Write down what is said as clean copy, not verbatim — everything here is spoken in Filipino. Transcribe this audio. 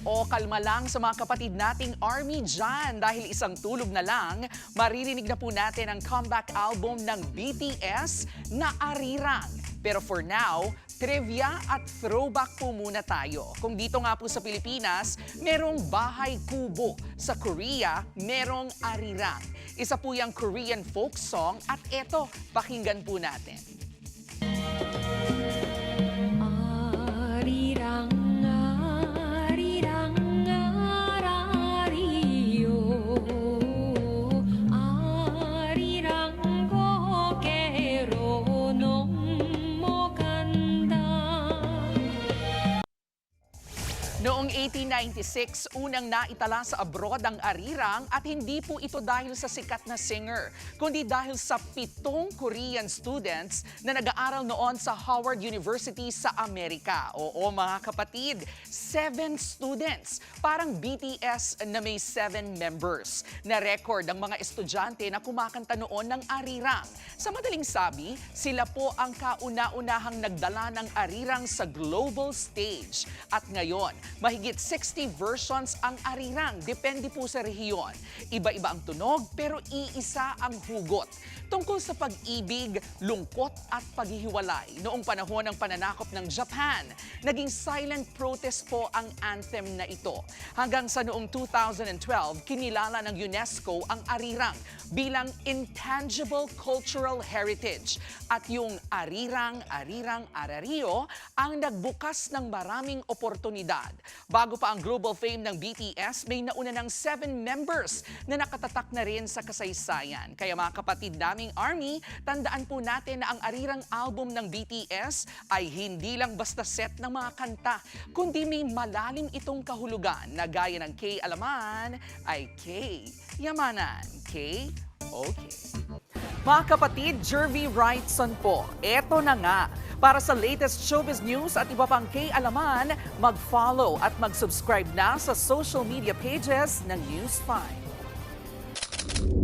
O kalma lang sa mga kapatid nating ARMY dyan dahil isang tulog na lang, maririnig na po natin ang comeback album ng BTS na Arirang. Pero for now, trivia at throwback po muna tayo. Kung dito nga po sa Pilipinas, merong bahay kubo. Sa Korea, merong Arirang. Isa po yung Korean folk song at eto, pakinggan po natin. Arirang, arirang, arariyo. Arirang gokero nung mo ganda. Noong 1896, unang naitala sa abroad ang Arirang at hindi po ito dahil sa sikat na singer, kundi dahil sa 7 Korean students na nag-aaral noon sa Howard University sa Amerika. Oo mga kapatid, 7 students, parang BTS na may 7 members. Na-record ang mga estudyante na kumakanta noon ng Arirang. Sa madaling sabi, sila po ang kauna-unahang nagdala ng Arirang sa global stage. At ngayon, mahigit 60 versions ang Arirang, depende po sa rehiyon. Iba-iba ang tunog pero iisa ang hugot. Tungkol sa pag-ibig, lungkot at paghihiwalay noong panahon ng pananakop ng Japan, naging silent protest po ang anthem na ito. Hanggang sa noong 2012, kinilala ng UNESCO ang Arirang bilang Intangible Cultural Heritage. At yung Arirang, Arirang, Arariyo ang nagbukas ng maraming oportunidad. Bago pa ang global fame ng BTS, may nauna ng 7 members na nakatatak na rin sa kasaysayan. Kaya mga kapatid naming ARMY, tandaan po natin na ang Arirang album ng BTS ay hindi lang basta set ng mga kanta, kundi may malalim itong kahulugan na gaya ng K Alaman ay K Yamanan. K? Okay. Mga kapatid, Jervy Wrightson po. Eto na nga. Para sa latest showbiz news at iba pang K-Alaman, mag-follow at mag-subscribe na sa social media pages ng News 5.